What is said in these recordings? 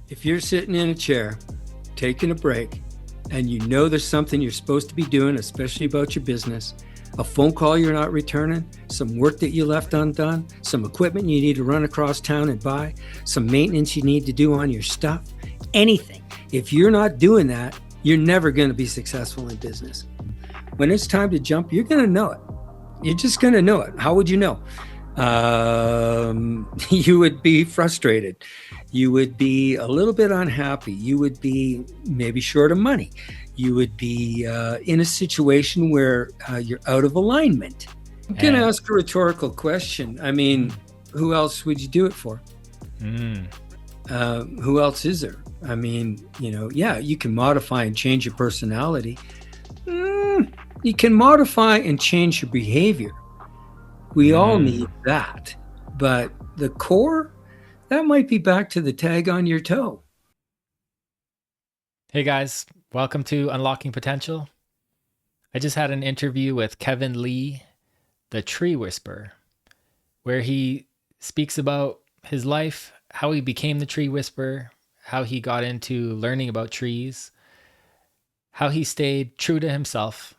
If you're sitting in a chair, taking a break, and you know there's something you're supposed to be doing, especially about your business, a phone call you're not returning, some work that you left undone, some equipment you need to run across town and buy, some maintenance you need to do on your stuff, anything. If you're not doing that, you're never going to be successful in business. When it's time to jump, you're going to know it. You're just going to know it. How would you know? You would be frustrated. You would be a little bit unhappy. You would be maybe short of money. You would be in a situation where you're out of alignment. I'm going to ask a rhetorical question. I mean, who else would you do it for? Who else is there? I mean, yeah, you can modify and change your personality. You can modify and change your behavior. We all need that. But the core, that might be back to the tag on your toe. Hey guys, welcome to Unlocking Potential. I just had an interview with Kevin Lee, the Tree Whisperer, where he speaks about his life, how he became the Tree Whisperer, how he got into learning about trees, how he stayed true to himself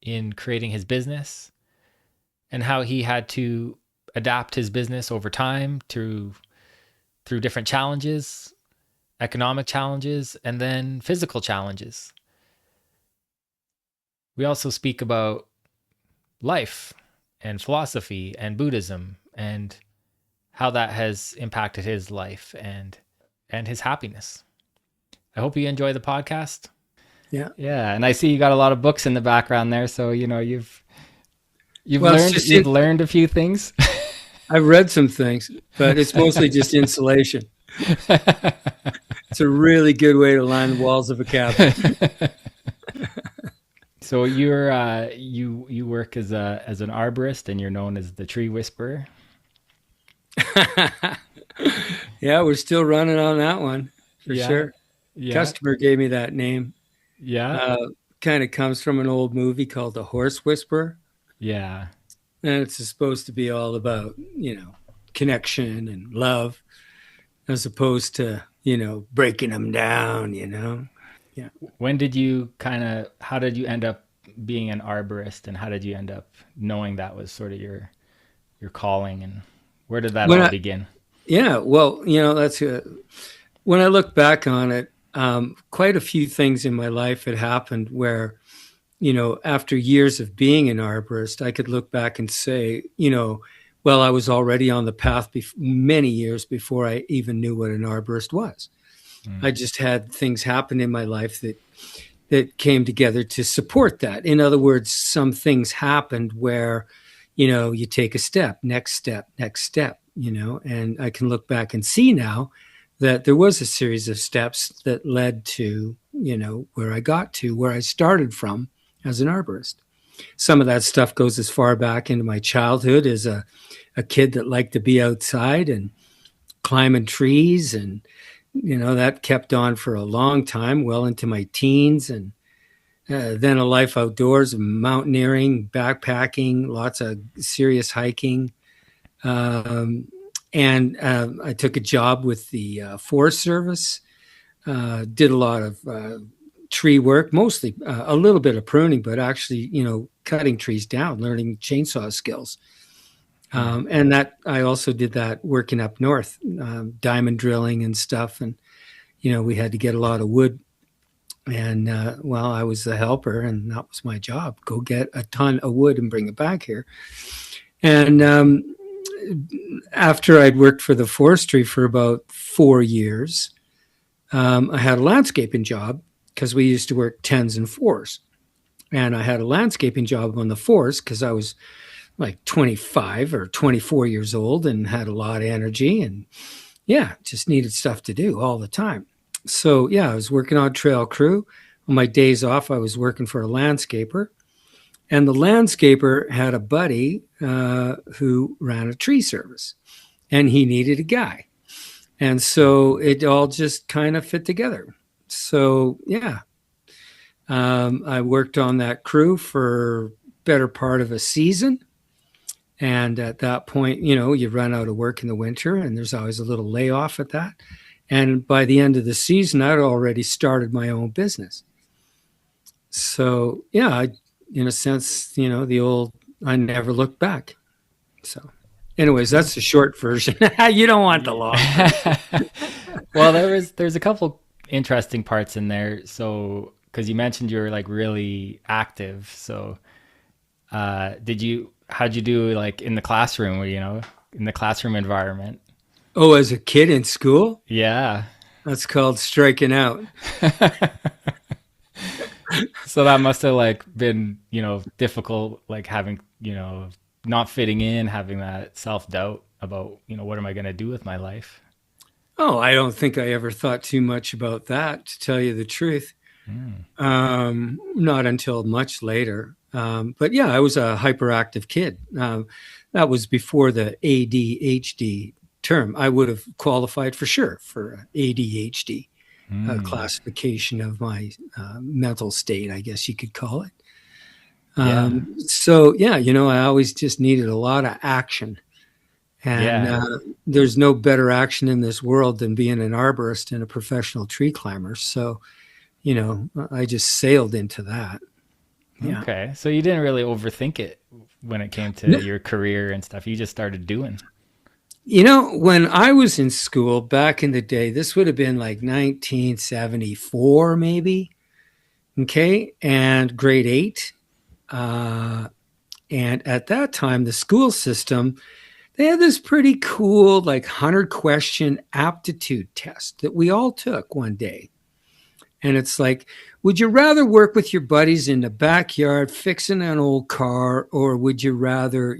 in creating his business, and how he had to adapt his business over time through different challenges, economic challenges, and then physical challenges. We also speak about life and philosophy and Buddhism and how that has impacted his life and his happiness. I hope you enjoy the podcast. Yeah, and I see you got a lot of books in the background there, so you've Well, learned a few things. I've read some things, but it's mostly just insulation. It's a really good way to line the walls of a cabin. So you work as an arborist, and you're known as the Tree Whisperer. Yeah, we're still running on that one for sure. Yeah. Customer gave me that name. Yeah. Kind of comes from an old movie called The Horse Whisperer. Yeah. And it's supposed to be all about, connection and love as opposed to, breaking them down, Yeah. When did you how did you end up being an arborist, and how did you end up knowing that was sort of your calling, and where did that all begin? Yeah, well, when I look back on it, quite a few things in my life had happened where, after years of being an arborist, I could look back and say, well, I was already on the path many years before I even knew what an arborist was. I just had things happen in my life that came together to support that. In other words, some things happened where, you take a step, next step, and I can look back and see now that there was a series of steps that led to, where I got to, where I started from as an arborist. Some of that stuff goes as far back into my childhood as a kid that liked to be outside and climbing trees. And, that kept on for a long time, well into my teens. And then a life outdoors, mountaineering, backpacking, lots of serious hiking. And I took a job with the Forest Service, did a lot of tree work, mostly a little bit of pruning, but actually, cutting trees down, learning chainsaw skills. And that I also did that working up north, diamond drilling and stuff. And, we had to get a lot of wood. And, I was the helper, and that was my job. Go get a ton of wood and bring it back here. And after I'd worked for the forestry for about 4 years, I had a landscaping job because we used to work 10s and 4s. And I had a landscaping job on the 4s because I was like 25 or 24 years old and had a lot of energy and, just needed stuff to do all the time. So, I was working on trail crew. On my days off, I was working for a landscaper. And the landscaper had a buddy who ran a tree service, and he needed a guy. And so it all just kind of fit together. So, I worked on that crew for better part of a season. And at that point, you run out of work in the winter, and there's always a little layoff at that. And by the end of the season, I'd already started my own business. So yeah, in a sense, the old, I never looked back. So anyways, that's the short version. You don't want the long version. Well, there's a couple interesting parts in there. So, because you mentioned you were like really active. So, how'd you do like in the classroom, in the classroom environment? Oh, as a kid in school? Yeah. That's called striking out. So that must have like been, difficult, like having, not fitting in, having that self-doubt about, what am I going to do with my life? Oh, I don't think I ever thought too much about that, to tell you the truth. Not until much later. But yeah, I was a hyperactive kid. That was before the ADHD term. I would have qualified for sure for ADHD classification of my mental state, I guess you could call it. Yeah. So yeah, I always just needed a lot of action. And Yeah. there's no better action in this world than being an arborist and a professional tree climber. So, I just sailed into that. Yeah. Okay. So you didn't really overthink it when it came to No, your career and stuff. You just started doing. when I was in school back in the day, this would have been like 1974, maybe. Okay. And grade 8. And at that time, the school system, they had this pretty cool, like 100-question aptitude test that we all took one day. And it's like, would you rather work with your buddies in the backyard fixing an old car, or would you rather,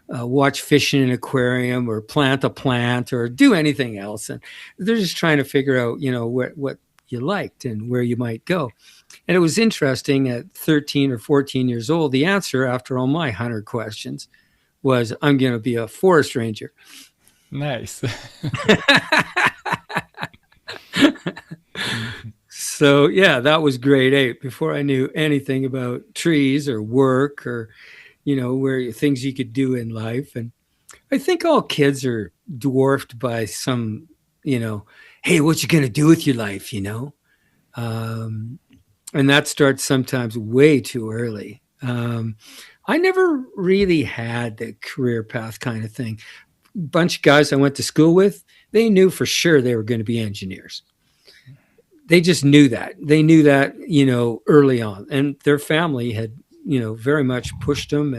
watch fish in an aquarium or plant a plant or do anything else? And they're just trying to figure out, what you liked and where you might go. And it was interesting at 13 or 14 years old, the answer after all my 100 questions was, I'm going to be a forest ranger. Nice. So yeah, that was grade 8 before I knew anything about trees or work or, where things you could do in life. And I think all kids are dwarfed by some, hey, what you going to do with your life, and that starts sometimes way too early. I never really had the career path kind of thing. Bunch of guys I went to school with, they knew for sure they were going to be engineers. They just knew that. They knew that, early on. And their family had, very much pushed them.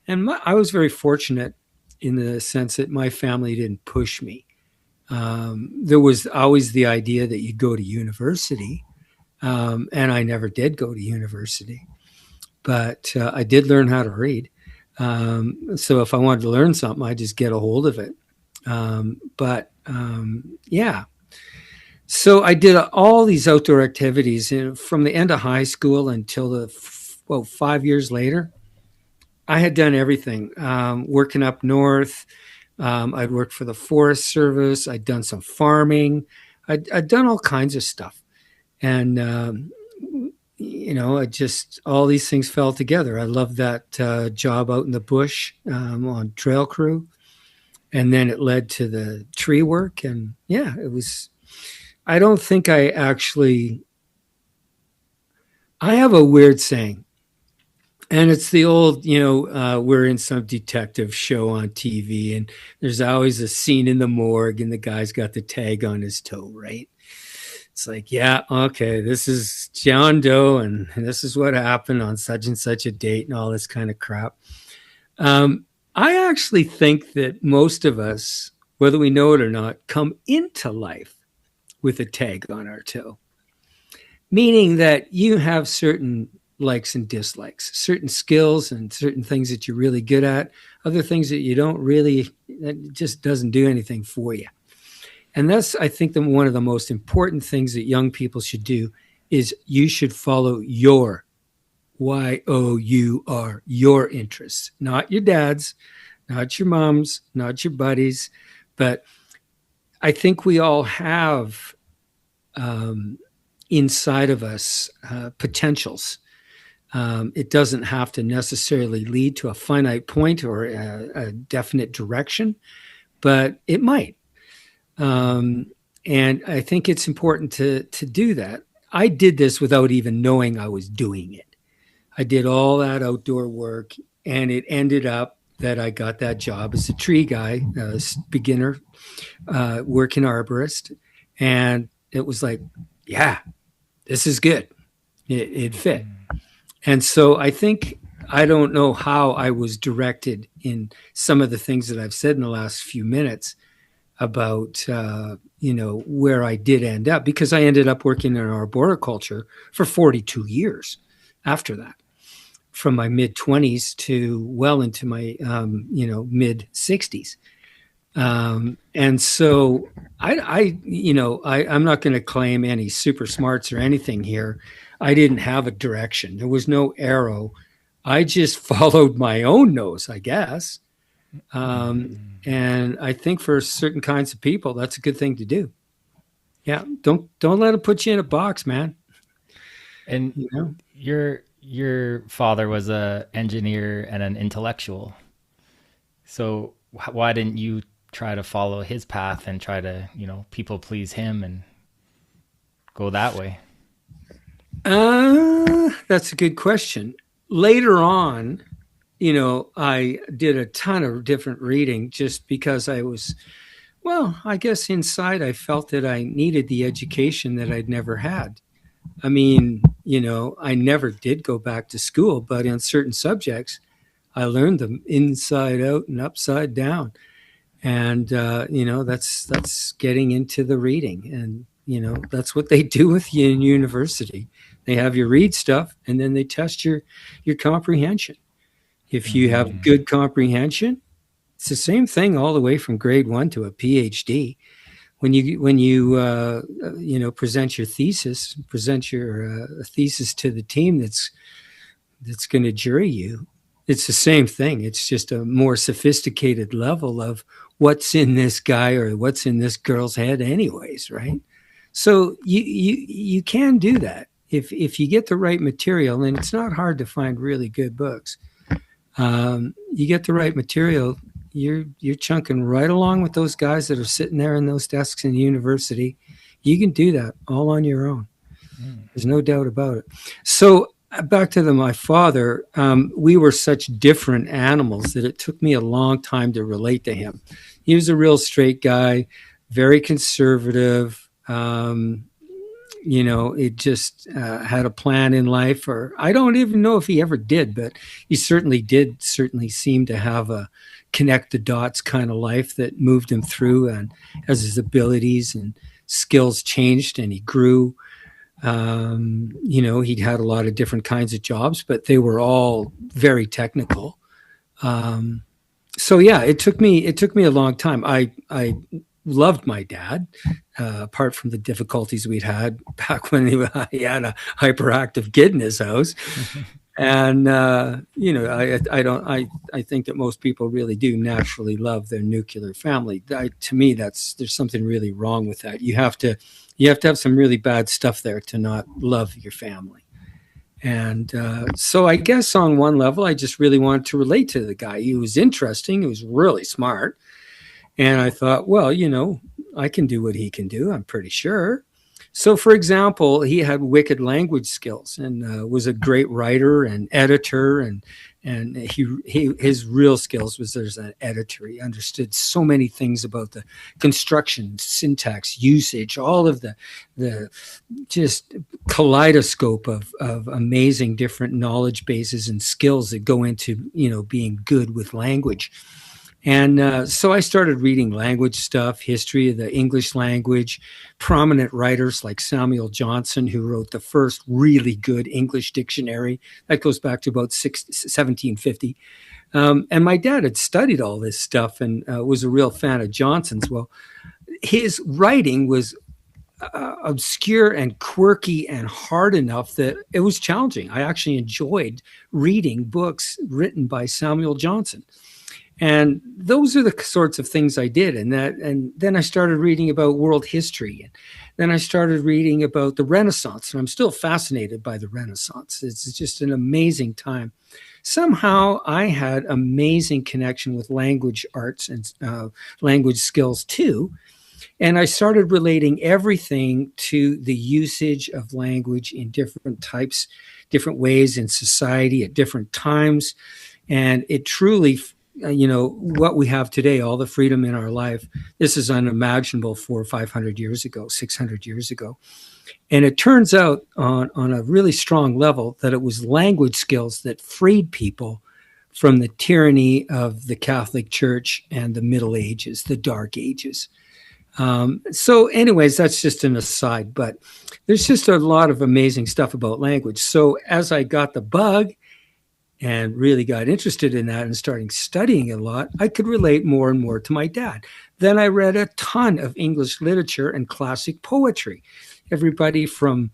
And I was very fortunate in the sense that my family didn't push me. There was always the idea that you'd go to university. And I never did go to university. But I did learn how to read. So if I wanted to learn something, I just get a hold of it. Yeah. So I did all these outdoor activities, and from the end of high school until 5 years later, I had done everything. Working up north, I'd worked for the Forest Service. I'd done some farming. I'd done all kinds of stuff. And, all these things fell together. I loved that job out in the bush on trail crew. And then it led to the tree work. And yeah, I don't think I have a weird saying. And it's the old, we're in some detective show on TV and there's always a scene in the morgue and the guy's got the tag on his toe, right? It's like, yeah, okay, this is John Doe and this is what happened on such and such a date and all this kind of crap. I actually think that most of us, whether we know it or not, come into life with a tag on our toe, meaning that you have certain likes and dislikes, certain skills and certain things that you're really good at, other things that you don't really, that just doesn't do anything for you. And that's, I think, one of the most important things that young people should do is you should follow your YOUR, your interests, not your dad's, not your mom's, not your buddies. But I think we all have inside of us potentials. It doesn't have to necessarily lead to a finite point or a definite direction, but it might. And I think it's important to do that. I did this without even knowing I was doing it. I did all that outdoor work, and it ended up that I got that job as a tree guy, beginner, working arborist. And it was like, yeah, this is good. It fit. And so I think, I don't know how I was directed in some of the things that I've said in the last few minutes about, where I did end up, because I ended up working in arboriculture for 42 years after that, from my mid 20s to well into my, mid 60s. And so I'm not going to claim any super smarts or anything here. I didn't have a direction. There was no arrow. I just followed my own nose, I guess. And I think for certain kinds of people, that's a good thing to do. Yeah. Don't let it put you in a box, man. And your father was an engineer and an intellectual. So why didn't you try to follow his path and try to, people please him and go that way? That's a good question. Later on, I did a ton of different reading just because I guess inside I felt that I needed the education that I'd never had. I mean, I never did go back to school, but in certain subjects, I learned them inside out and upside down. And, that's getting into the reading. And, that's what they do with you in university. They have you read stuff, and then they test your comprehension. If you have good comprehension, it's the same thing all the way from grade 1 to a PhD. When you present your thesis, thesis to the team that's going to jury you, it's the same thing. It's just a more sophisticated level of what's in this guy or what's in this girl's head anyways, right? So you can do that if you get the right material, and it's not hard to find really good books. You get the right material, you're chunking right along with those guys that are sitting there in those desks in the university. You can do that all on your own. There's no doubt about it. So back to my father, we were such different animals that it took me a long time to relate to him. He was a real straight guy, very conservative. It just had a plan in life, or I don't even know if he ever did, but he certainly seemed to have a connect the dots kind of life that moved him through, and as his abilities and skills changed and he grew, he'd had a lot of different kinds of jobs, but they were all very technical. So yeah, it took me a long time. I loved my dad, apart from the difficulties we'd had back when he had a hyperactive kid in his house. And, I think that most people really do naturally love their nuclear family. To me, there's something really wrong with that. You have to have some really bad stuff there to not love your family. And so I guess on one level, I just really wanted to relate to the guy. He was interesting. He was really smart. And I thought, well, I can do what he can do, I'm pretty sure. So, for example, he had wicked language skills and was a great writer and editor. And his real skills was as an editor. He understood so many things about the construction, syntax, usage, all of the just kaleidoscope of amazing different knowledge bases and skills that go into, being good with language. And so I started reading language stuff, history of the English language, prominent writers like Samuel Johnson, who wrote the first really good English dictionary. That goes back to about 1750. And my dad had studied all this stuff and was a real fan of Johnson's. Well, his writing was obscure and quirky and hard enough that it was challenging. I actually enjoyed reading books written by Samuel Johnson. And those are the sorts of things I did. And then I started reading about world history. And then I started reading about the Renaissance. And I'm still fascinated by the Renaissance. It's just an amazing time. Somehow I had amazing connection with language arts and language skills too. And I started relating everything to the usage of language in different types, different ways in society at different times. And it truly, what we have today, all the freedom in our life, this is unimaginable 400 or 500 years ago, 600 years ago. And it turns out on a really strong level that it was language skills that freed people from the tyranny of the Catholic Church and the Middle Ages, the Dark Ages. So anyways, that's just an aside, but there's just a lot of amazing stuff about language. So as I got the bug and really got interested in that and starting studying a lot, I could relate more and more to my dad. Then I read a ton of English literature and classic poetry. Everybody from,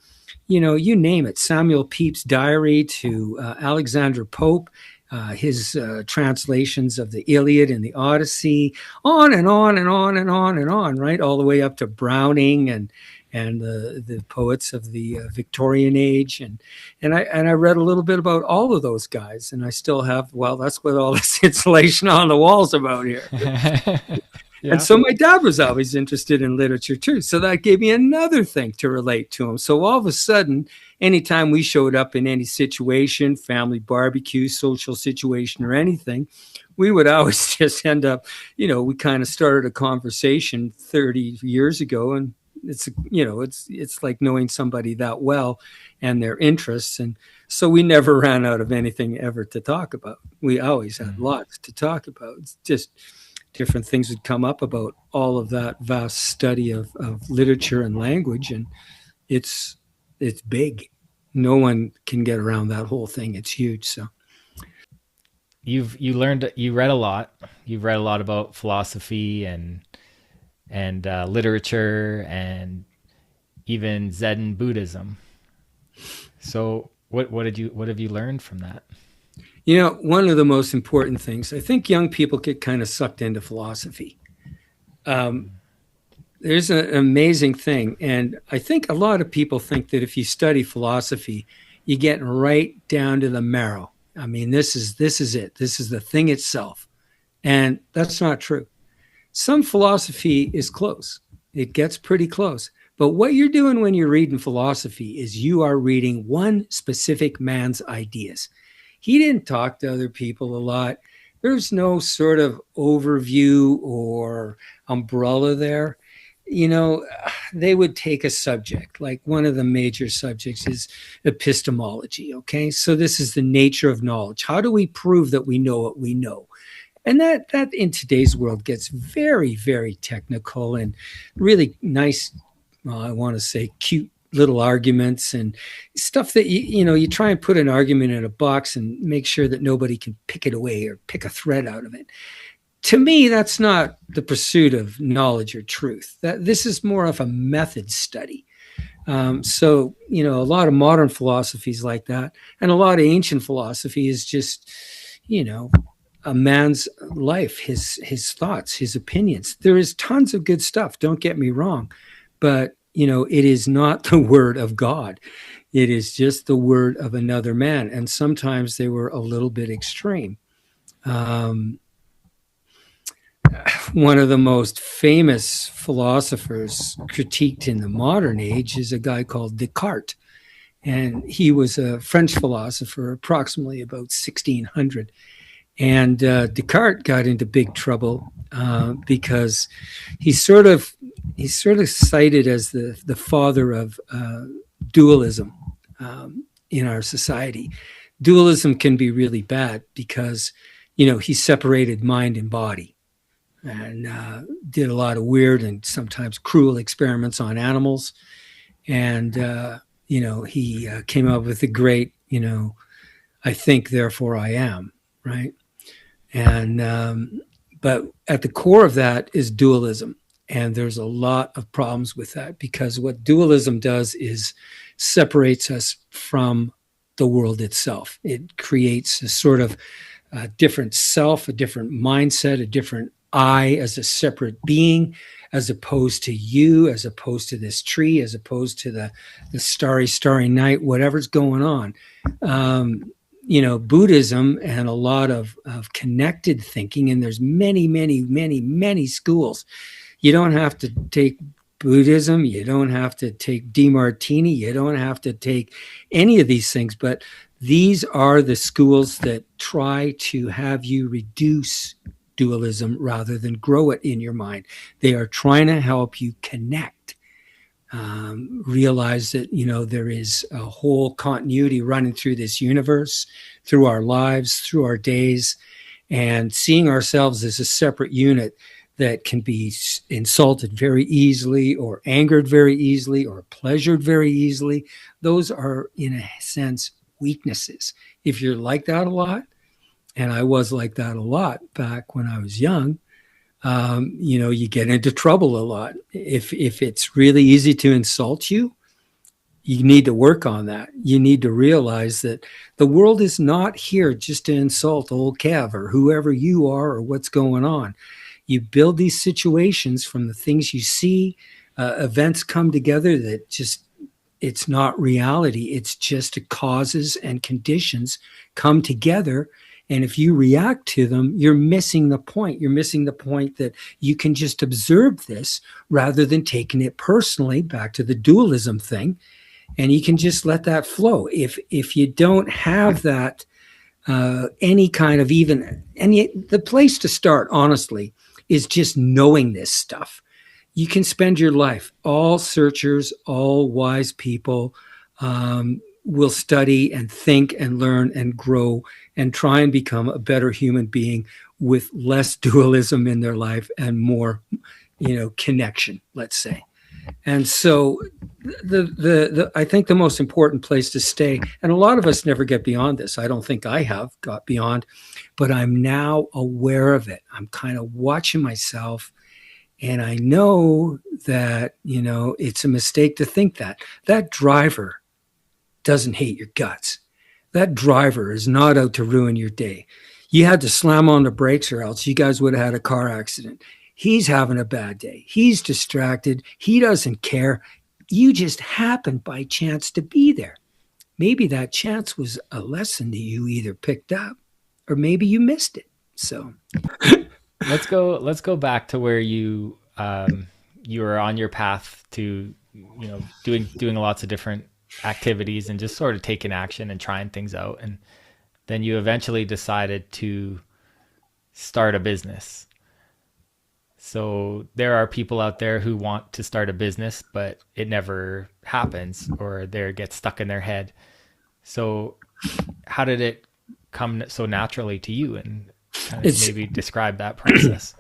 you name it, Samuel Pepys' diary to Alexander Pope, his translations of the Iliad and the Odyssey, on and on and on and on and on, right? All the way up to Browning and the poets of the Victorian age. And I read a little bit about all of those guys, and I still have, well, that's what all this insulation on the walls about here. Yeah. And so my dad was always interested in literature too. So that gave me another thing to relate to him. So all of a sudden, anytime we showed up in any situation, family barbecue, social situation, or anything, we would always just end up, we kind of started a conversation 30 years ago, and it's like knowing somebody that well and their interests. And so we never ran out of anything ever to talk about. We always had lots to talk about. It's just different things would come up about all of that vast study of literature and language. And it's big. No one can get around that whole thing. It's huge. So you read a lot. You've read a lot about philosophy and literature and even Zen Buddhism. So what have you learned from that? One of the most important things, I think young people get kind of sucked into philosophy. There's an amazing thing. And I think a lot of people think that if you study philosophy, you get right down to the marrow. I mean, this is it. This is the thing itself. And that's not true. Some philosophy is close. It gets pretty close. But what you're doing when you're reading philosophy is you are reading one specific man's ideas. He didn't talk to other people a lot. There's no sort of overview or umbrella there. They would take a subject, like one of the major subjects is epistemology. Okay. So this is the nature of knowledge. How do we prove that we know what we know? And that in today's world gets very, very technical and really nice, I want to say cute little arguments and stuff that you try and put an argument in a box and make sure that nobody can pick it away or pick a thread out of it. To me, that's not the pursuit of knowledge or truth. That this is more of a method study. So a lot of modern philosophies like that, and a lot of ancient philosophy is just a man's life, his thoughts, his opinions. There is tons of good stuff, don't get me wrong, but it is not the word of God. It is just the word of another man. And sometimes they were a little bit extreme. One of the most famous philosophers critiqued in the modern age is a guy called Descartes. And he was a French philosopher, approximately about 1600. And Descartes got into big trouble because he's sort of cited as the father of dualism in our society. Dualism can be really bad because he separated mind and body and did a lot of weird and sometimes cruel experiments on animals. And he came up with the great I think therefore I am, right? And but at the core of that is dualism. And there's a lot of problems with that because what dualism does is separates us from the world itself. It creates a sort of different self, a different mindset, a different I as a separate being, as opposed to you, as opposed to this tree, as opposed to the starry night, whatever's going on. Buddhism and a lot of connected thinking, and there's many schools. You don't have to take Buddhism. You don't have to take DeMartini. You don't have to take any of these things. But these are the schools that try to have you reduce dualism rather than grow it in your mind. They are trying to help you connect. Realize that, there is a whole continuity running through this universe, through our lives, through our days, and seeing ourselves as a separate unit that can be insulted very easily, or angered very easily, or pleasured very easily. Those are, in a sense, weaknesses. If you're like that a lot, and I was like that a lot back when I was young, you get into trouble a lot. If it's really easy to insult you, you need to work on that. You need to realize that the world is not here just to insult old Kev or whoever you are or what's going on. You build these situations from the things you see. Events come together that just, it's not reality. It's just causes and conditions come together. And if you react to them, you're missing the point. You're missing the point that you can just observe this rather than taking it personally, back to the dualism thing. And you can just let that flow. If you don't have that, any kind of the place to start, honestly, is just knowing this stuff. You can spend your life, all searchers, all wise people, will study and think and learn and grow and try and become a better human being with less dualism in their life and more, connection, let's say. And so I think the most important place to stay, and a lot of us never get beyond this. I don't think I have got beyond, but I'm now aware of it. I'm kind of watching myself, and I know that, it's a mistake to think that driver doesn't hate your guts. That driver is not out to ruin your day. You had to slam on the brakes or else you guys would have had a car accident. He's having a bad day. He's distracted. He doesn't care. You just happened by chance to be there. Maybe that chance was a lesson that you either picked up or maybe you missed it. So let's go back to where you were on your path to, doing lots of different activities and just sort of taking action and trying things out. And then you eventually decided to start a business. So there are people out there who want to start a business, but it never happens, or they get stuck in their head. So how did it come so naturally to you, and kind of maybe describe that process?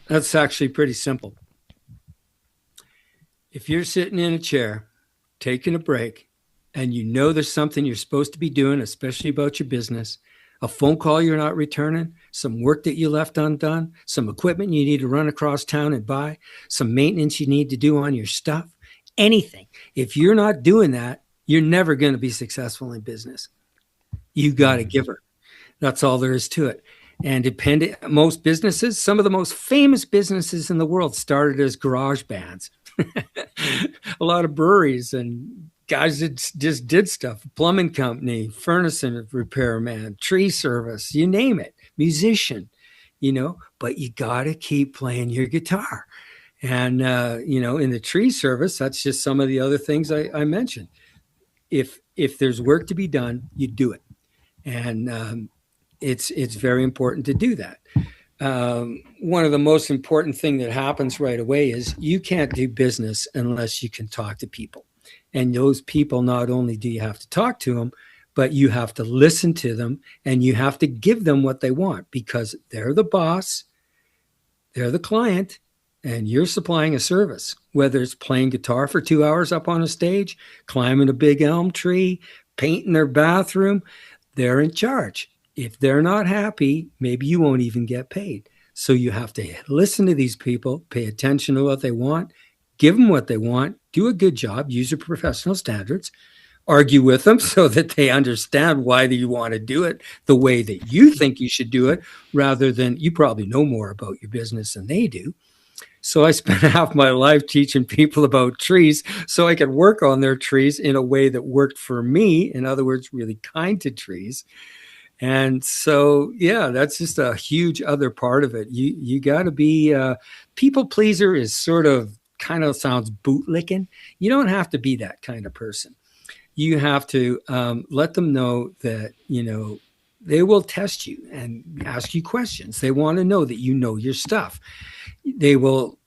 That's actually pretty simple. If you're sitting in a chair, taking a break, and there's something you're supposed to be doing, especially about your business, a phone call you're not returning, some work that you left undone, some equipment you need to run across town and buy, some maintenance you need to do on your stuff, anything. If you're not doing that, you're never going to be successful in business. You got to give her. That's all there is to it. And most businesses, some of the most famous businesses in the world started as garage bands. A lot of breweries and guys that just did stuff, plumbing company, furnace and repairman, tree service, you name it, musician, but you got to keep playing your guitar. And, in the tree service, that's just some of the other things I mentioned. If there's work to be done, you do it. And it's very important to do that. One of the most important thing that happens right away is you can't do business unless you can talk to people. And those people, not only do you have to talk to them, but you have to listen to them and you have to give them what they want, because they're the boss, they're the client, and you're supplying a service, whether it's playing guitar for 2 hours up on a stage, climbing a big elm tree, painting their bathroom, they're in charge. If they're not happy, maybe you won't even get paid. So you have to listen to these people, pay attention to what they want, give them what they want, do a good job, use your professional standards, argue with them so that they understand why you want to do it the way that you think you should do it, rather than you probably know more about your business than they do. So I spent half my life teaching people about trees so I could work on their trees in a way that worked for me. In other words, really kind to trees. And so, yeah, that's just a huge other part of it. You got to be people pleaser is sort of kind of sounds bootlicking. You don't have to be that kind of person. You have to let them know that, they will test you and ask you questions. They want to know that you know your stuff. They will.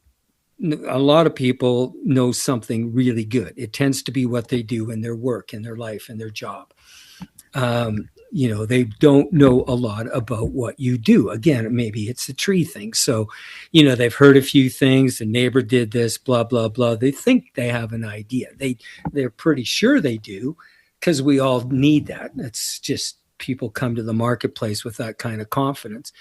A lot of people know something really good. It tends to be what they do in their work, in their life, in their job. They don't know a lot about what you do. Again, maybe it's a tree thing. So, they've heard a few things. The neighbor did this, blah, blah, blah. They think they have an idea. They're pretty sure they do, because we all need that. It's just people come to the marketplace with that kind of confidence.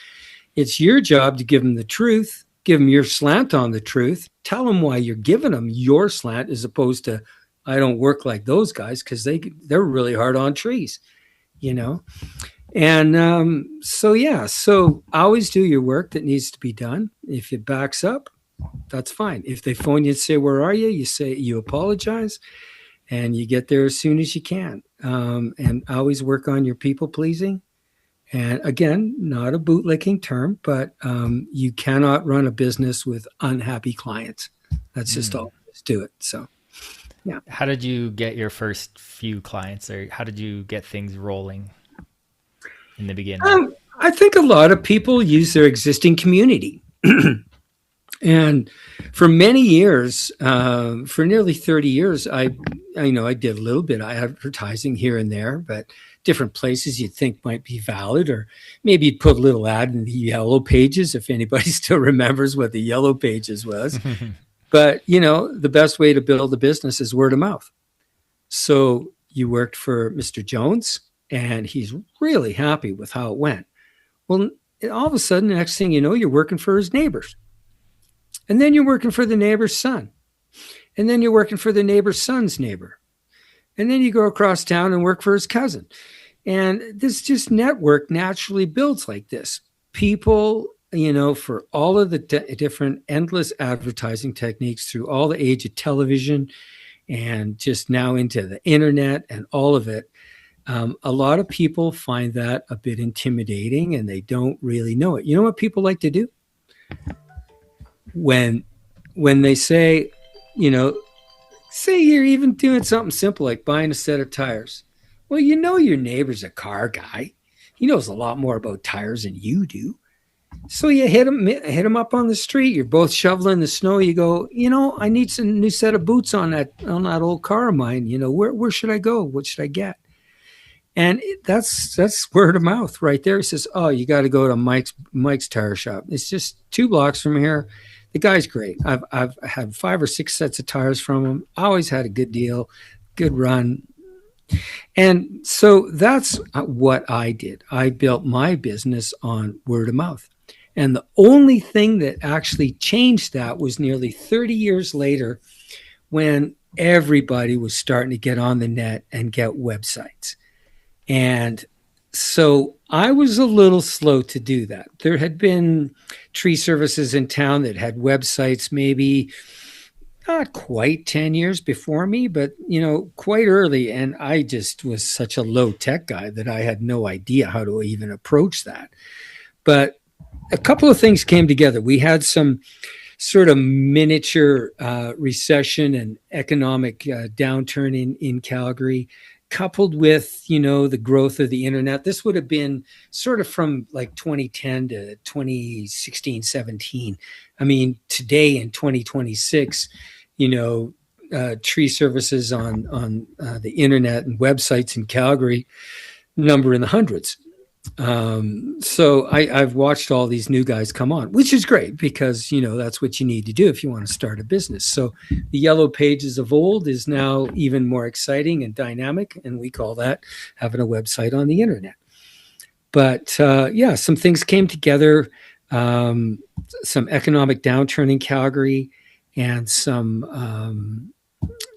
It's your job to give them the truth, give them your slant on the truth, tell them why you're giving them your slant, as opposed to, I don't work like those guys, because they're really hard on trees. And so always do your work that needs to be done. If it backs up, that's fine. If they phone you and say, where are you? You say, you apologize, and you get there as soon as you can. And always work on your people pleasing. And again, not a bootlicking term, but you cannot run a business with unhappy clients. That's just all there is to it. So, yeah. How did you get your first few clients, or how did you get things rolling in the beginning? I think a lot of people use their existing community. And for many years, for nearly 30 years, I did a little bit of advertising here and there, but different places you'd think might be valid, or maybe you'd put a little ad in the Yellow Pages, if anybody still remembers what the Yellow Pages was. But, the best way to build a business is word of mouth. So you worked for Mr. Jones, and he's really happy with how it went. Well, all of a sudden, the next thing you know, you're working for his neighbors. And then you're working for the neighbor's son. And then you're working for the neighbor's son's neighbor. And then you go across town and work for his cousin. And this just network naturally builds like this. People, for all of the different endless advertising techniques through all the age of television and just now into the internet and all of it, a lot of people find that a bit intimidating, and they don't really know it. You know what people like to do? When they say, say you're even doing something simple like buying a set of tires. Well, your neighbor's a car guy. He knows a lot more about tires than you do. So you hit him up on the street. You're both shoveling the snow. You go, I need some new set of boots on that old car of mine. Where should I go? What should I get? And that's word of mouth right there. He says, oh, you got to go to Mike's tire shop. It's just 2 blocks from here. The guy's great. I've had 5 or 6 sets of tires from him. Always had a good deal, good run. And so that's what I did. I built my business on word of mouth. And the only thing that actually changed that was nearly 30 years later, when everybody was starting to get on the net and get websites. And so I was a little slow to do that. There had been tree services in town that had websites maybe not quite 10 years before me, but, quite early. And I just was such a low tech guy that I had no idea how to even approach that. But a couple of things came together. We had some sort of miniature recession and economic downturn in Calgary, coupled with, the growth of the internet. This would have been sort of from like 2010 to 2016, 17. I mean, today in 2026, tree services on the internet and websites in Calgary number in the hundreds. So I've watched all these new guys come on, which is great, because, that's what you need to do if you want to start a business. So the Yellow Pages of old is now even more exciting and dynamic. And we call that having a website on the internet. But some things came together, some economic downturn in Calgary, and some,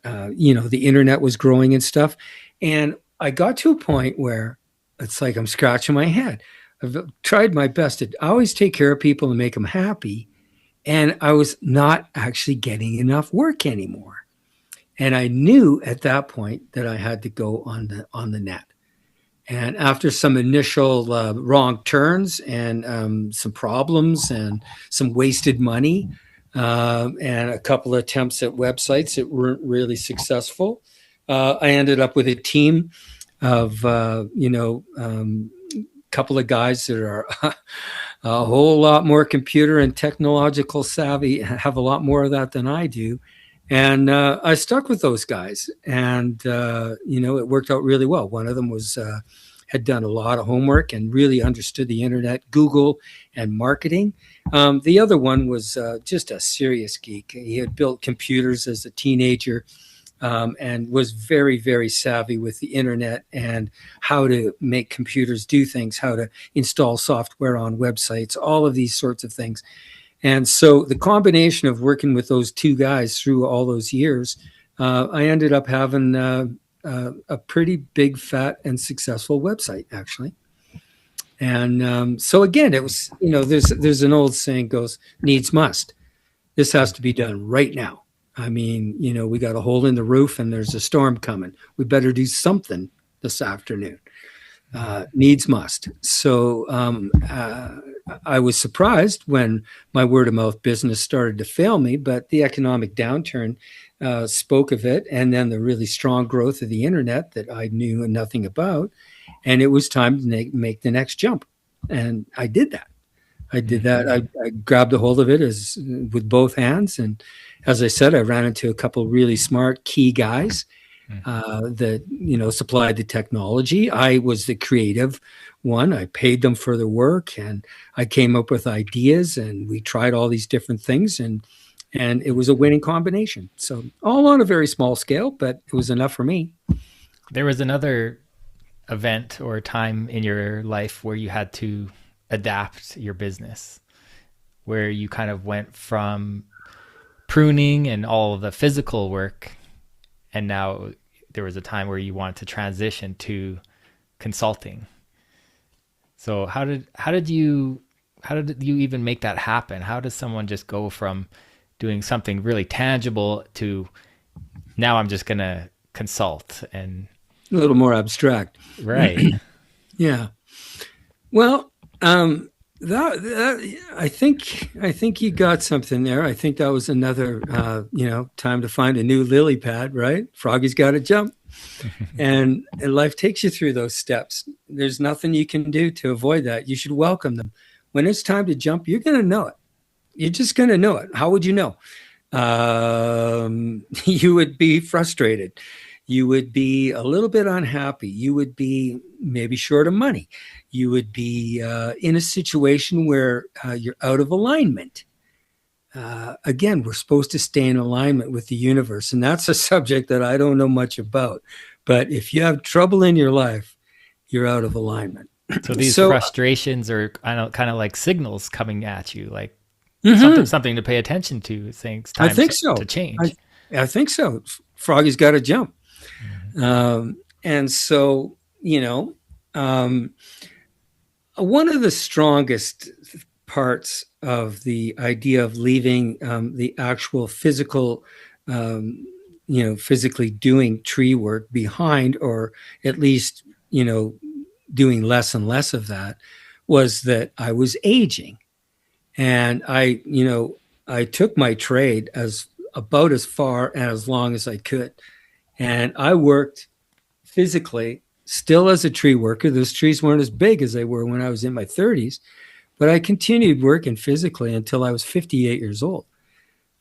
the internet was growing and stuff. And I got to a point where it's like I'm scratching my head. I've tried my best to always take care of people and make them happy. And I was not actually getting enough work anymore. And I knew at that point that I had to go on the net. And after some initial wrong turns and some problems and some wasted money and a couple of attempts at websites that weren't really successful, I ended up with a team of, couple of guys that are a whole lot more computer and technological savvy, have a lot more of that than I do. And I stuck with those guys, and it worked out really well. One of them was had done a lot of homework and really understood the internet, Google, and marketing. The other one was just a serious geek. He had built computers as a teenager and was very, very savvy with the internet and how to make computers do things, how to install software on websites, all of these sorts of things. And so the combination of working with those two guys through all those years, I ended up having a pretty big, fat, and successful website, actually. And so again, it was, there's an old saying goes, needs must. This has to be done right now. I mean, we got a hole in the roof and there's a storm coming. We better do something this afternoon. Needs must. So I was surprised when my word of mouth business started to fail me, but the economic downturn spoke of it, and then the really strong growth of the internet that I knew nothing about. And it was time to make the next jump. And I did that. I grabbed a hold of it with both hands. And as I said, I ran into a couple really smart key guys that, supplied the technology. I was the creative one. I paid them for the work, and I came up with ideas, and we tried all these different things, and it was a winning combination. So all on a very small scale, but it was enough for me. There was another event or time in your life where you had to adapt your business, where you kind of went from pruning and all of the physical work, and now there was a time where you wanted to transition to consulting. So how did you even make that happen? How does someone just go from doing something really tangible to now I'm just going to consult? And a little more abstract. Right. Yeah. Well, that I think you got something there. I think that was another, time to find a new lily pad, right? Froggy's got to jump. And life takes you through those steps. There's nothing you can do to avoid that. You should welcome them. When it's time to jump, you're going to know it. You're just going to know it. How would you know? You would be frustrated. You would be a little bit unhappy. You would be maybe short of money. You would be in a situation where you're out of alignment. Again, we're supposed to stay in alignment with the universe, and that's a subject that I don't know much about. But if you have trouble in your life, you're out of alignment. So these frustrations are kind of like signals coming at you, like something to pay attention to, saying it's time to change. I think so. Froggy's got to jump. And so, one of the strongest parts of the idea of leaving the actual physical, physically doing tree work behind, or at least, doing less and less of that, was that I was aging. And I took my trade about as far and as long as I could. And I worked physically still as a tree worker. Those trees weren't as big as they were when I was in my 30s, but I continued working physically until I was 58 years old.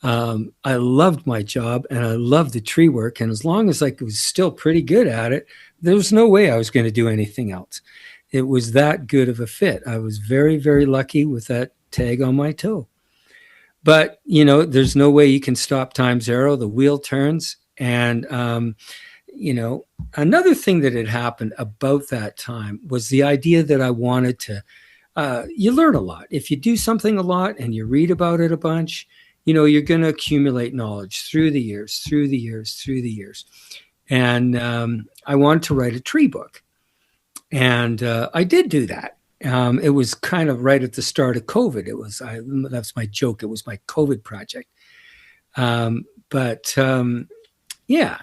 I loved my job and I loved the tree work. And as long as I was still pretty good at it, there was no way I was going to do anything else. It was that good of a fit. I was very, very lucky with that tag on my toe. But, there's no way you can stop time zero. The wheel turns. And, another thing that had happened about that time was the idea that I wanted to, you learn a lot. If you do something a lot and you read about it a bunch, you're going to accumulate knowledge through the years. And I wanted to write a tree book. And I did do that. It was kind of right at the start of COVID. That's my joke. It was my COVID project. Yeah.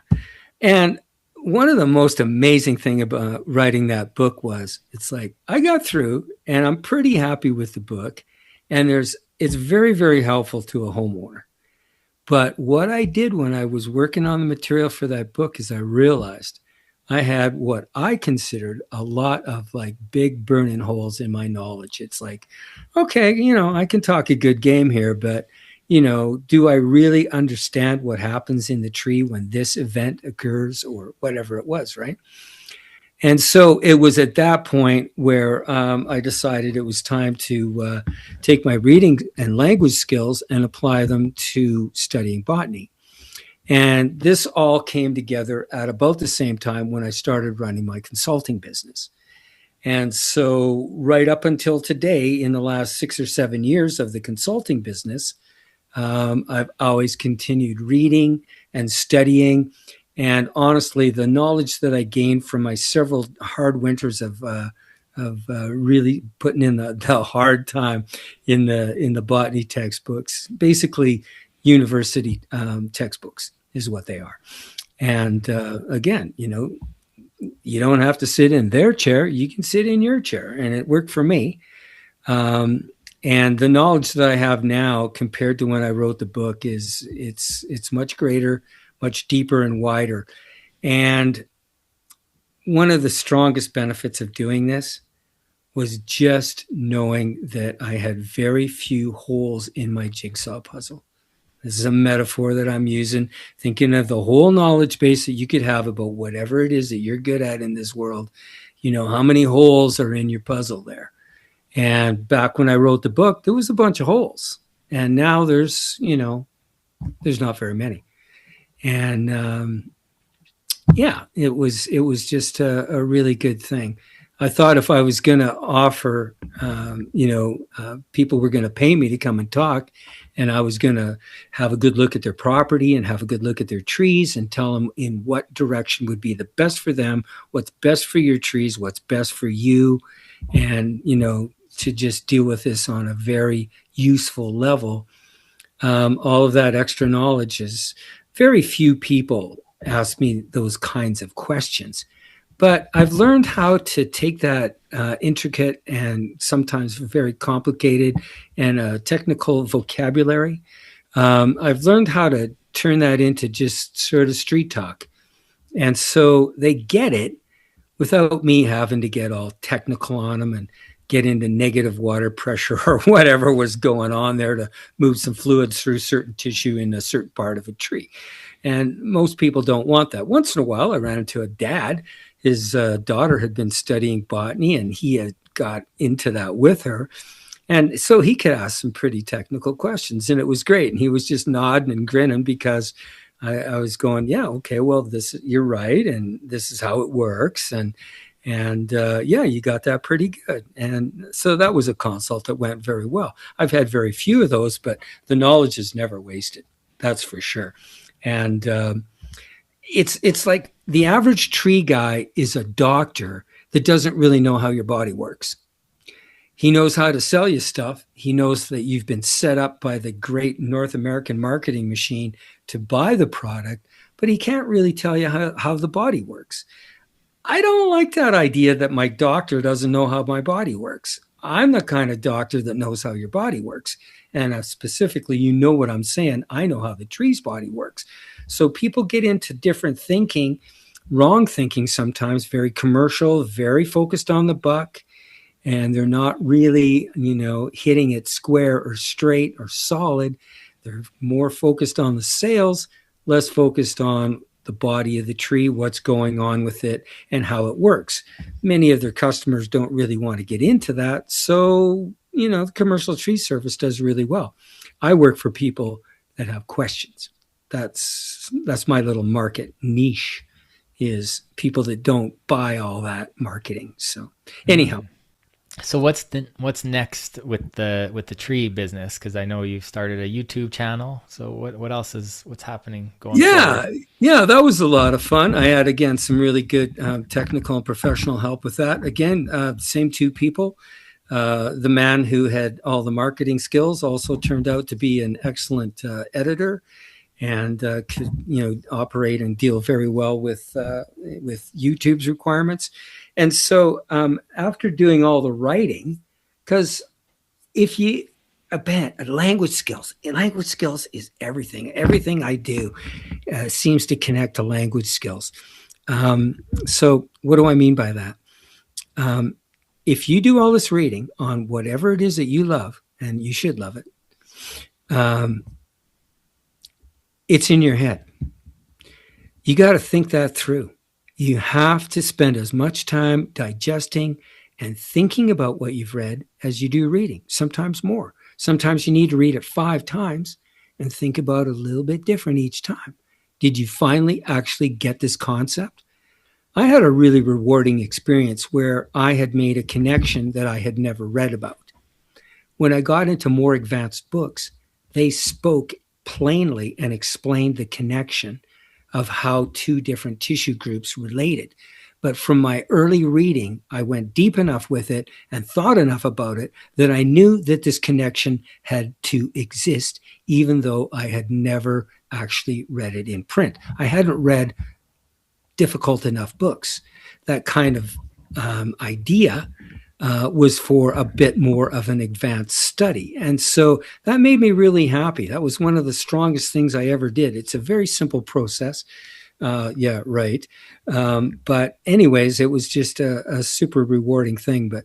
And one of the most amazing thing about writing that book was it's like I got through and I'm pretty happy with the book, and it's very, very helpful to a homeowner. But what I did when I was working on the material for that book is I realized I had what I considered a lot of like big burning holes in my knowledge. It's like, okay, I can talk a good game here, but do I really understand what happens in the tree when this event occurs or whatever it was, right? And so it was at that point where I decided it was time to take my reading and language skills and apply them to studying botany. And this all came together at about the same time when I started running my consulting business. And so right up until today, in the last 6 or 7 years of the consulting business, I've always continued reading and studying. And honestly, the knowledge that I gained from my several hard winters of really putting in the hard time in the botany textbooks, basically university textbooks is what they are. And again, you don't have to sit in their chair; you can sit in your chair, and it worked for me. And the knowledge that I have now compared to when I wrote the book it's much greater, much deeper and wider. And one of the strongest benefits of doing this was just knowing that I had very few holes in my jigsaw puzzle. This is a metaphor that I'm using, thinking of the whole knowledge base that you could have about whatever it is that you're good at in this world. How many holes are in your puzzle there? And back when I wrote the book, there was a bunch of holes. And now there's not very many. And it was just a really good thing. I thought if I was going to offer, people were going to pay me to come and talk, and I was going to have a good look at their property and have a good look at their trees and tell them in what direction would be the best for them, what's best for your trees, what's best for you, and, to just deal with this on a very useful level. All of that extra knowledge is very few people ask me those kinds of questions. But I've learned how to take that intricate and sometimes very complicated and technical vocabulary. I've learned how to turn that into just sort of street talk. And so they get it without me having to get all technical on them and get into negative water pressure or whatever was going on there to move some fluids through certain tissue in a certain part of a tree. And most people don't want that. Once in a while, I ran into a dad. His daughter had been studying botany, and he had got into that with her. And so he could ask some pretty technical questions, and it was great. And he was just nodding and grinning because I was going, yeah, okay, well, you're right, and this is how it works. And you got that pretty good. And so that was a consult that went very well. I've had very few of those, but the knowledge is never wasted. That's for sure. And it's like the average tree guy is a doctor that doesn't really know how your body works. He knows how to sell you stuff. He knows that you've been set up by the great North American marketing machine to buy the product, but he can't really tell you how the body works. I don't like that idea that my doctor doesn't know how my body works. I'm the kind of doctor that knows how your body works. And specifically, what I'm saying, I know how the tree's body works. So people get into different thinking, wrong thinking sometimes, very commercial, very focused on the buck. And they're not really, hitting it square or straight or solid. They're more focused on the sales, less focused on the body of the tree, what's going on with it, and how it works. Many of their customers don't really want to get into that. So, the commercial tree service does really well. I work for people that have questions. That's my little market niche, is people that don't buy all that marketing. So anyhow. So what's next with the tree business? Because I know you've started a YouTube channel. So what's happening going forward? Yeah, that was a lot of fun. I had again some really good technical and professional help with that. Again, same two people. The man who had all the marketing skills also turned out to be an excellent editor, and could, operate and deal very well with YouTube's requirements. And so after doing all the writing, because if you language skills is everything. Everything I do seems to connect to language skills. So what do I mean by that? If you do all this reading on whatever it is that you love, and you should love it, it's in your head. You got to think that through. You have to spend as much time digesting and thinking about what you've read as you do reading, sometimes more. Sometimes you need to read it 5 times and think about it a little bit different each time. Did you finally actually get this concept? I had a really rewarding experience where I had made a connection that I had never read about. When I got into more advanced books, they spoke plainly and explained the connection of how 2 different tissue groups related. But from my early reading, I went deep enough with it and thought enough about it that I knew that this connection had to exist, even though I had never actually read it in print. I hadn't read difficult enough books. That kind of idea was for a bit more of an advanced study. And so that made me really happy. That was one of the strongest things I ever did. It's a very simple process. Yeah, right. But anyways, it was just a super rewarding thing. But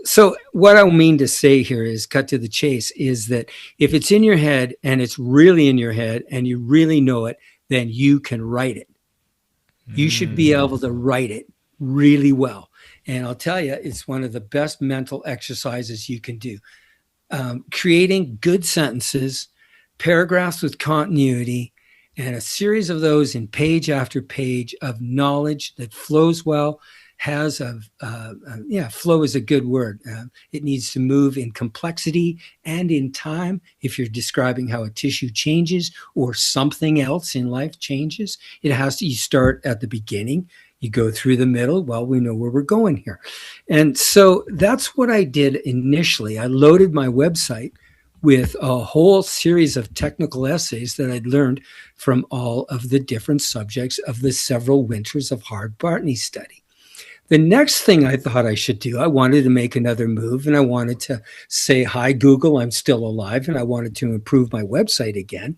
so what I mean to say here is, cut to the chase, is that if it's in your head and it's really in your head and you really know it, then you can write it. You should be able to write it really well. And I'll tell you, it's one of the best mental exercises you can do. Creating good sentences, paragraphs with continuity, and a series of those in page after page of knowledge that flows well, flow is a good word. It needs to move in complexity and in time. If you're describing how a tissue changes or something else in life changes, you start at the beginning, you go through the middle. Well, we know where we're going here. And so that's what I did initially. I loaded my website with a whole series of technical essays that I'd learned from all of the different subjects of the several winters of hard botany study. The next thing I thought I should do, I wanted to make another move, and I wanted to say, hi, Google, I'm still alive, and I wanted to improve my website again,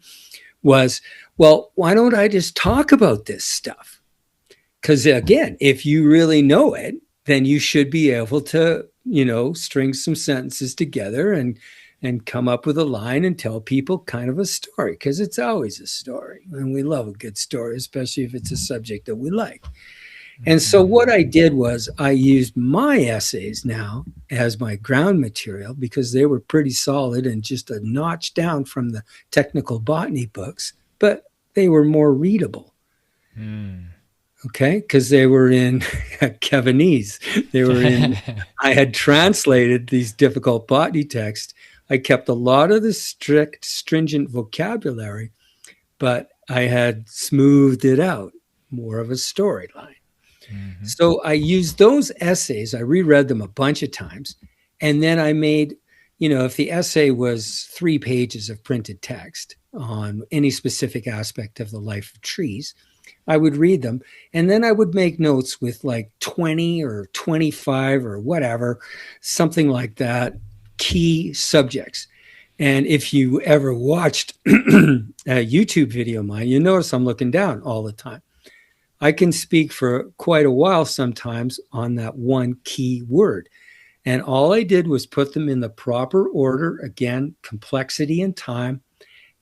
was, well, why don't I just talk about this stuff? Because again, if you really know it, then you should be able to, string some sentences together and come up with a line and tell people kind of a story, because it's always a story. And we love a good story, especially if it's a subject that we like. And so what I did was I used my essays now as my ground material, because they were pretty solid and just a notch down from the technical botany books, but they were more readable. Okay, because they were in Kevinese. They were in, I had translated these difficult botany texts. I kept a lot of the strict, stringent vocabulary, but I had smoothed it out, more of a storyline. Mm-hmm. So I used those essays, I reread them a bunch of times, and then I made, if the essay was 3 pages of printed text on any specific aspect of the life of trees, I would read them, and then I would make notes with like 20 or 25 or whatever, something like that, key subjects. And if you ever watched a YouTube video of mine, you notice I'm looking down all the time. I can speak for quite a while sometimes on that one key word. And all I did was put them in the proper order, again, complexity and time.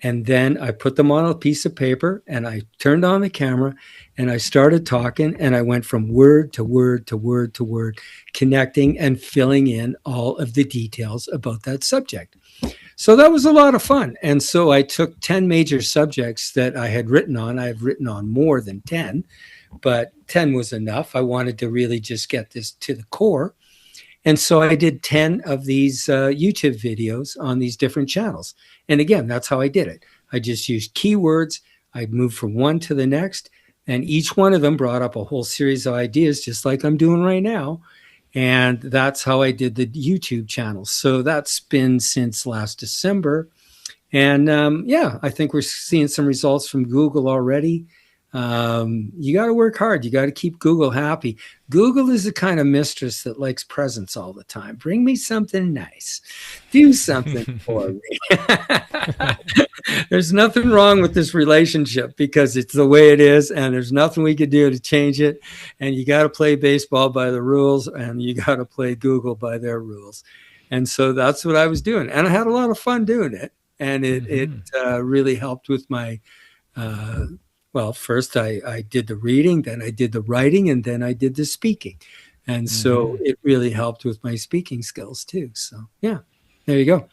And then I put them on a piece of paper and I turned on the camera and I started talking, and I went from word to word to word to word, connecting and filling in all of the details about that subject. So that was a lot of fun. And so I took 10 major subjects that I had written on. I've written on more than 10, but 10 was enough. I wanted to really just get this to the core. And so I did 10 of these YouTube videos on these different channels. And again, that's how I did it. I just used keywords. I'd move from one to the next. And each one of them brought up a whole series of ideas, just like I'm doing right now. And that's how I did the YouTube channel. So that's been since last December. And yeah, I think we're seeing some results from Google already. You got to work hard. You got to keep Google happy. Google is the kind of mistress that likes presents all the time. Bring me something nice. Do something for me. There's nothing wrong with this relationship because it's the way it is, and there's nothing we could do to change it. And you got to play baseball by the rules, and you got to play Google by their rules. And so that's what I was doing. And I had a lot of fun doing it. And it really helped with my, well, first I did the reading, then I did the writing, and then I did the speaking. And so it really helped with my speaking skills too. So yeah, there you go.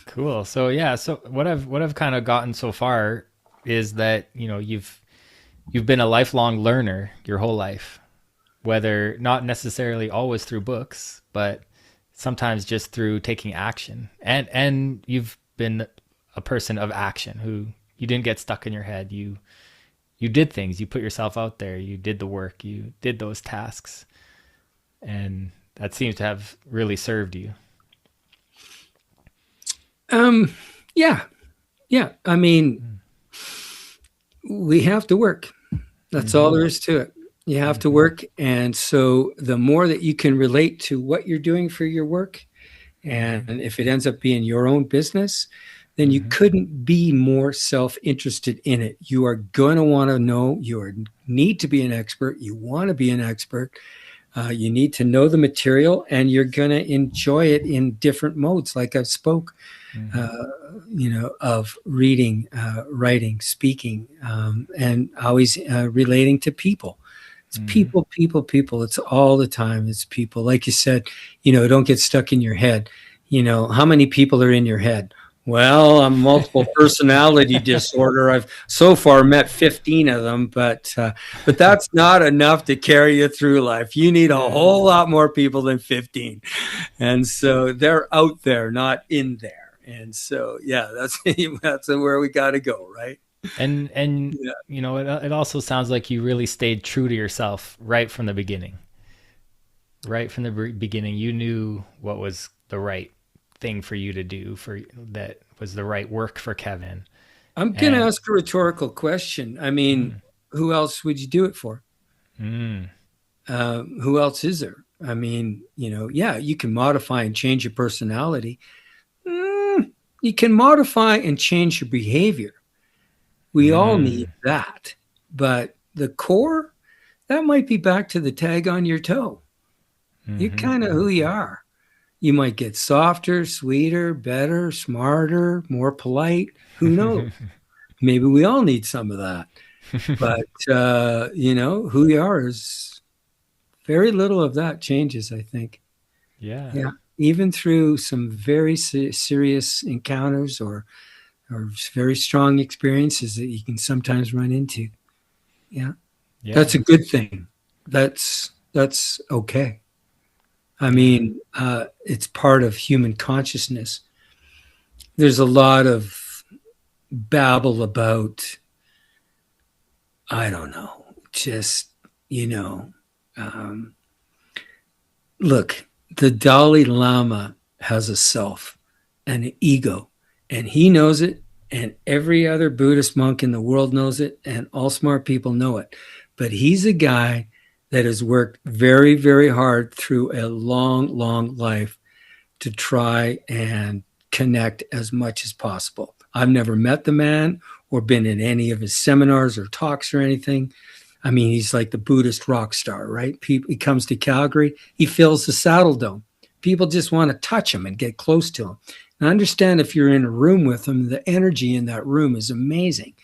Cool. So yeah, so what I've kind of gotten so far is that, you know, you've been a lifelong learner your whole life, whether not necessarily always through books, but sometimes just through taking action. And you've been a person of action who you didn't get stuck in your head. You did things, you put yourself out there, you did the work, you did those tasks. And that seems to have really served you. Yeah. I mean, we have to work. That's all there is to it. You have to work. And so the more that you can relate to what you're doing for your work, and if it ends up being your own business, then you couldn't be more self-interested in it. You are going to want to know, need to be an expert. You want to be an expert. You need to know the material, and you're going to enjoy it in different modes. Like I've spoke, of reading, writing, speaking, and always relating to people. It's people. It's all the time. It's people. Like you said, don't get stuck in your head. How many people are in your head? Well, I'm multiple personality disorder. I've so far met 15 of them, but that's not enough to carry you through life. You need a whole lot more people than 15. And so they're out there, not in there. And so, yeah, that's where we got to go, right? And it also sounds like you really stayed true to yourself right from the beginning. Right from the beginning, you knew what was the right thing for you to do, that was the right work for Kevin. I'm going to ask a rhetorical question. I mean, who else would you do it for? Who else is there? I mean, you can modify and change your personality. You can modify and change your behavior. We all need that. But the core, that might be back to the tag on your toe. You're kind of who you are. You might get softer, sweeter, better, smarter, more polite. Who knows? Maybe we all need some of that. But, who you are is very little of that changes, I think. Yeah. Even through some very serious encounters or very strong experiences that you can sometimes run into. Yeah. That's a good thing. That's okay. I mean, it's part of human consciousness. There's a lot of babble about, I don't know, just, look, the Dalai Lama has a self and an ego, and he knows it, and every other Buddhist monk in the world knows it, and all smart people know it. But he's a guy that has worked very, very hard through a long, long life to try and connect as much as possible. I've never met the man or been in any of his seminars or talks or anything. I mean, he's like the Buddhist rock star, right? He comes to Calgary, he fills the Saddle Dome. People just want to touch him and get close to him. And understand, if you're in a room with him, the energy in that room is amazing.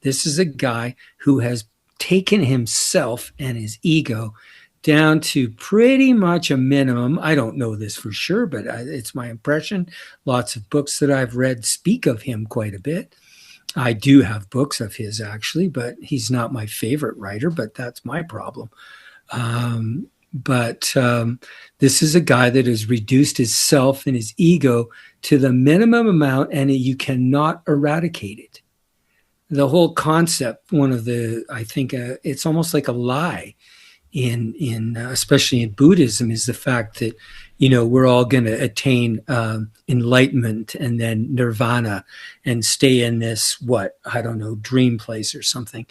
This is a guy who has taken himself and his ego down to pretty much a minimum. I don't know this for sure, but it's my impression. Lots of books that I've read speak of him quite a bit. I do have books of his, actually, but he's not my favorite writer, but that's my problem. But this is a guy that has reduced his self and his ego to the minimum amount, and you cannot eradicate it. The whole concept, I think it's almost like a lie in especially in Buddhism, is the fact that, we're all going to attain enlightenment and then nirvana and stay in this, I don't know, dream place or something.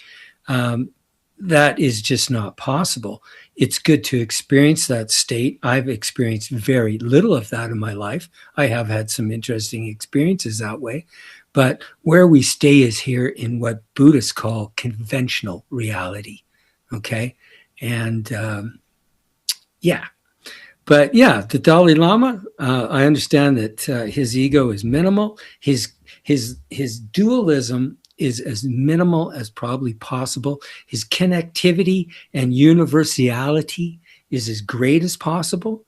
That is just not possible. It's good to experience that state. I've experienced very little of that in my life. I have had some interesting experiences that way. But where we stay is here in what Buddhists call conventional reality. Okay? And But the Dalai Lama, I understand that his ego is minimal. His dualism is as minimal as probably possible. His connectivity and universality is as great as possible.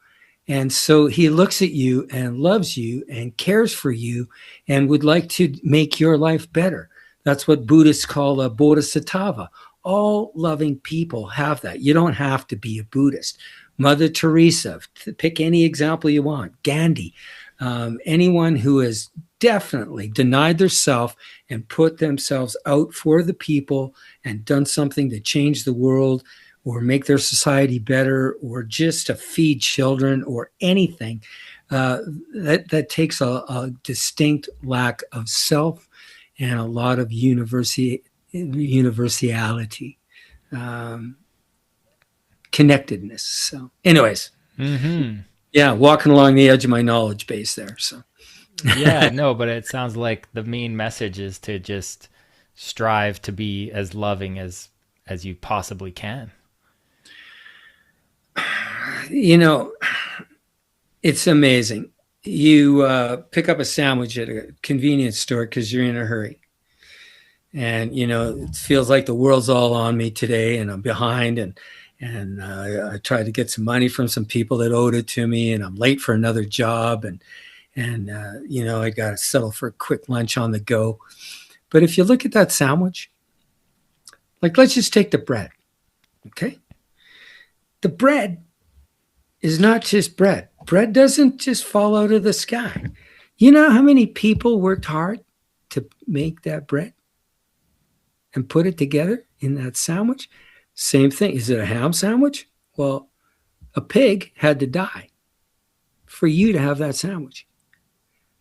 And so he looks at you and loves you and cares for you and would like to make your life better. That's what Buddhists call a bodhisattva. All loving people have that. You don't have to be a Buddhist. Mother Teresa, pick any example you want, Gandhi, anyone who has definitely denied themselves and put themselves out for the people and done something to change the world or make their society better or just to feed children or anything, that takes a distinct lack of self and a lot of universality, connectedness. So anyways, walking along the edge of my knowledge base there. So no, but it sounds like the main message is to just strive to be as loving as you possibly can. It's amazing. You pick up a sandwich at a convenience store because you're in a hurry. And, it feels like the world's all on me today and I'm behind and I tried to get some money from some people that owed it to me and I'm late for another job and I got to settle for a quick lunch on the go. But if you look at that sandwich, like let's just take the bread, okay? The bread is not just bread. Bread doesn't just fall out of the sky. You know how many people worked hard to make that bread and put it together in that sandwich? Same thing. Is it a ham sandwich? Well, a pig had to die for you to have that sandwich.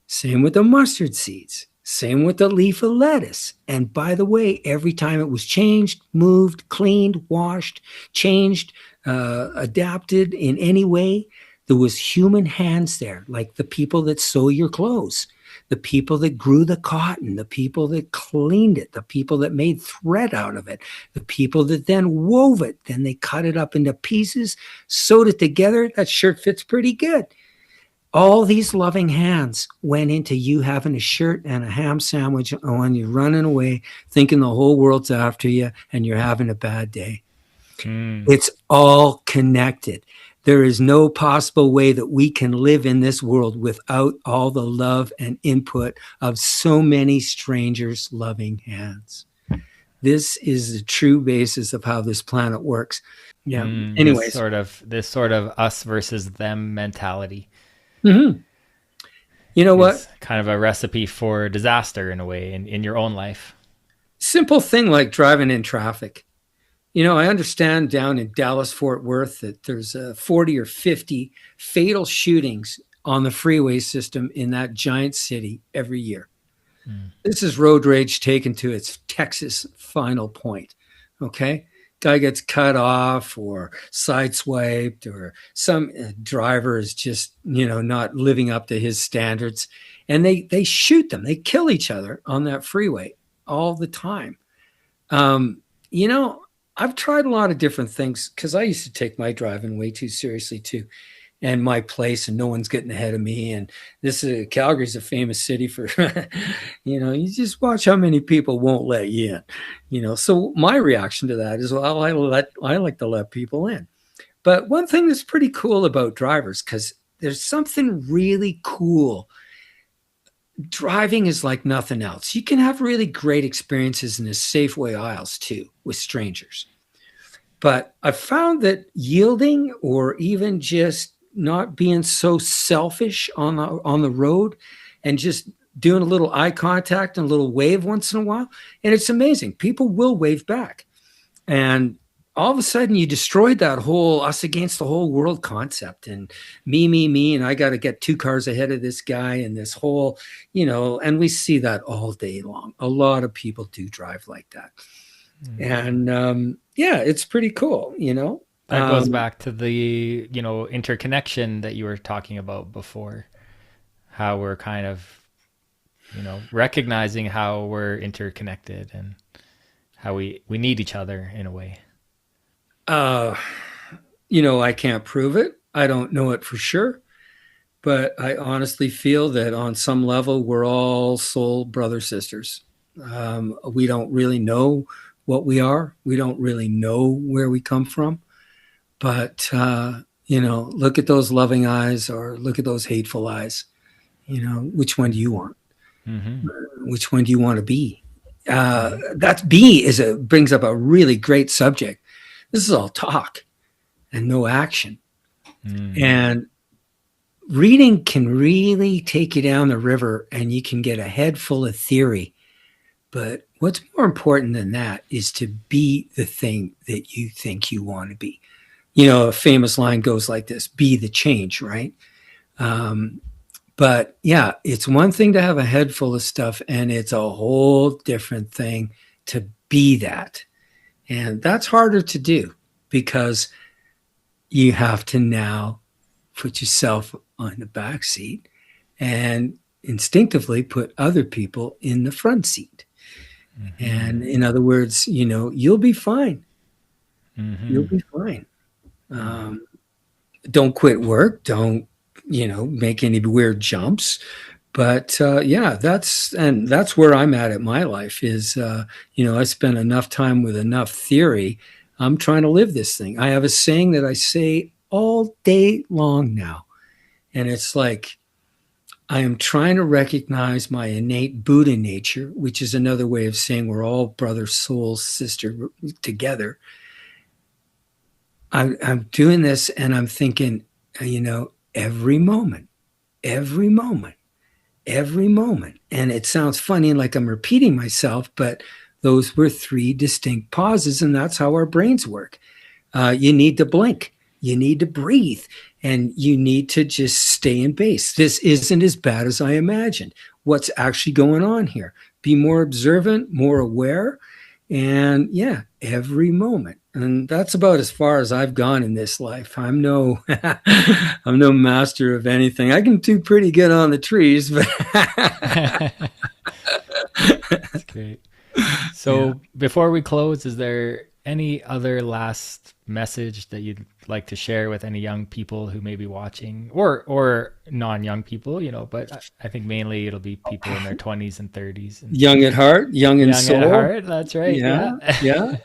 Same with the mustard seeds. Same with the leaf of lettuce. And by the way, every time it was changed, moved, cleaned, washed, changed, adapted in any way, there was human hands there, like the people that sew your clothes, the people that grew the cotton, the people that cleaned it, the people that made thread out of it, the people that then wove it. Then they cut it up into pieces, sewed it together. That shirt fits pretty good. All these loving hands went into you having a shirt and a ham sandwich on you running away, thinking the whole world's after you and you're having a bad day. It's all connected. There is no possible way that we can live in this world without all the love and input of so many strangers' loving hands. This is the true basis of how this planet works. Yeah. Anyways, this sort of us versus them mentality. Mm-hmm. You know what? Kind of a recipe for disaster in a way in your own life. Simple thing like driving in traffic. I understand down in Dallas, Fort Worth, that there's 40 or 50 fatal shootings on the freeway system in that giant city every year. This is road rage taken to its Texas final point. Okay. Guy gets cut off or sideswiped or some driver is just, not living up to his standards. And they shoot them. They kill each other on that freeway all the time. I've tried a lot of different things because I used to take my driving way too seriously too, and my place, and no one's getting ahead of me. And Calgary's a famous city for, you just watch how many people won't let you in. So my reaction to that is, well, I like to let people in. But one thing that's pretty cool about drivers, because there's something really cool. Driving is like nothing else. You can have really great experiences in the Safeway aisles too with strangers. But I found that yielding or even just not being so selfish on the road and just doing a little eye contact and a little wave once in a while, and it's amazing. People will wave back. And all of a sudden you destroyed that whole us against the whole world concept, and me, and I got to get 2 cars ahead of this guy, and this whole, and we see that all day long. A lot of people do drive like that. And yeah, it's pretty cool, That goes back to the, interconnection that you were talking about before, how we're kind of, recognizing how we're interconnected and how we need each other in a way. I can't prove it. I don't know it for sure, but I honestly feel that on some level, we're all soul brother sisters. We don't really know what we are. We don't really know where we come from, but, look at those loving eyes or look at those hateful eyes. Which one do you want? Mm-hmm. Which one do you want to be? That's brings up a really great subject. This is all talk and no action. And reading can really take you down the river, and you can get a head full of theory. But what's more important than that is to be the thing that you think you want to be. A famous line goes like this: be the change, right? But yeah, it's one thing to have a head full of stuff, and it's a whole different thing to be that. And that's harder to do because you have to now put yourself on the back seat and instinctively put other people in the front seat. Mm-hmm. And in other words, you'll be fine. Mm-hmm. You'll be fine. Don't quit work. Don't, make any weird jumps. But yeah, that's where I'm at my life is, I spent enough time with enough theory. I'm trying to live this thing. I have a saying that I say all day long now. And it's like, I am trying to recognize my innate Buddha nature, which is another way of saying we're all brother, soul, sister together. I'm doing this and I'm thinking, every moment. And it sounds funny and like I'm repeating myself, but those were 3 distinct pauses, and that's how our brains work. You need to blink. You need to breathe. And you need to just stay in base. This isn't as bad as I imagined. What's actually going on here? Be more observant, more aware. And yeah, every moment. And that's about as far as I've gone in this life. I'm no master of anything. I can do pretty good on the trees, but that's great. So before we close, is there any other last message that you'd like to share with any young people who may be watching, or non-young people, but I think mainly it'll be people in their 20s and 30s. And young at heart, young in soul. At heart, that's right. Yeah.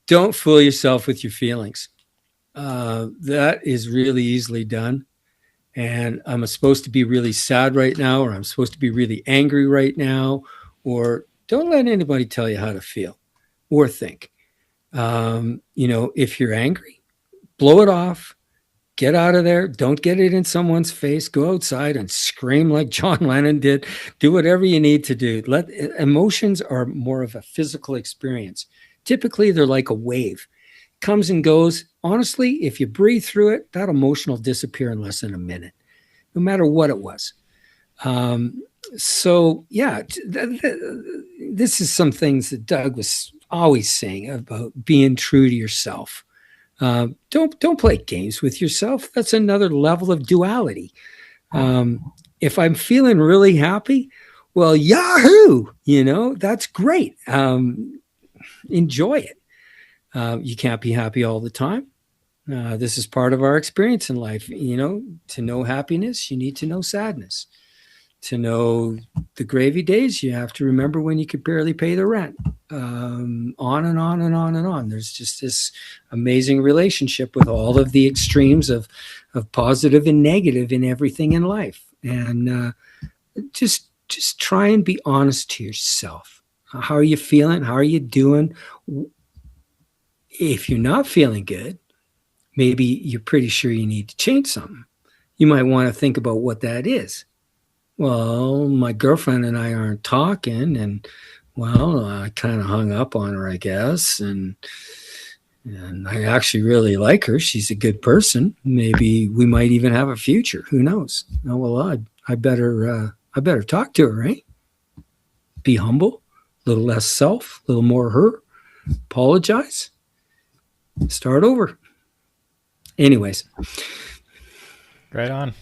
Don't fool yourself with your feelings. That is really easily done. And I'm supposed to be really sad right now, or I'm supposed to be really angry right now, or don't let anybody tell you how to feel or think. If you're angry, blow it off, get out of there. Don't get it in someone's face. Go outside and scream like John Lennon did. Do whatever you need to do. Emotions are more of a physical experience. Typically, they're like a wave. Comes and goes. Honestly, if you breathe through it, that emotion will disappear in less than a minute, no matter what it was. So yeah, this is some things that Doug was always saying about being true to yourself. Don't play games with yourself. That's another level of duality. If I'm feeling really happy, well, yahoo, that's great. Enjoy it. You can't be happy all the time. This is part of our experience in life. To know happiness, you need to know sadness. To know the gravy days, you have to remember when you could barely pay the rent. On and on and on and on. There's just this amazing relationship with all of the extremes of positive and negative in everything in life. And just try and be honest to yourself. How are you feeling? How are you doing? If you're not feeling good, maybe you're pretty sure you need to change something. You might want to think about what that is. Well, my girlfriend and I aren't talking, and well, I kind of hung up on her, I guess, and I actually really like her. She's a good person. Maybe we might even have a future. Who knows? Oh well, I better talk to her, right? Be humble, a little less self, a little more her. Apologize, start over. Anyways, Right on.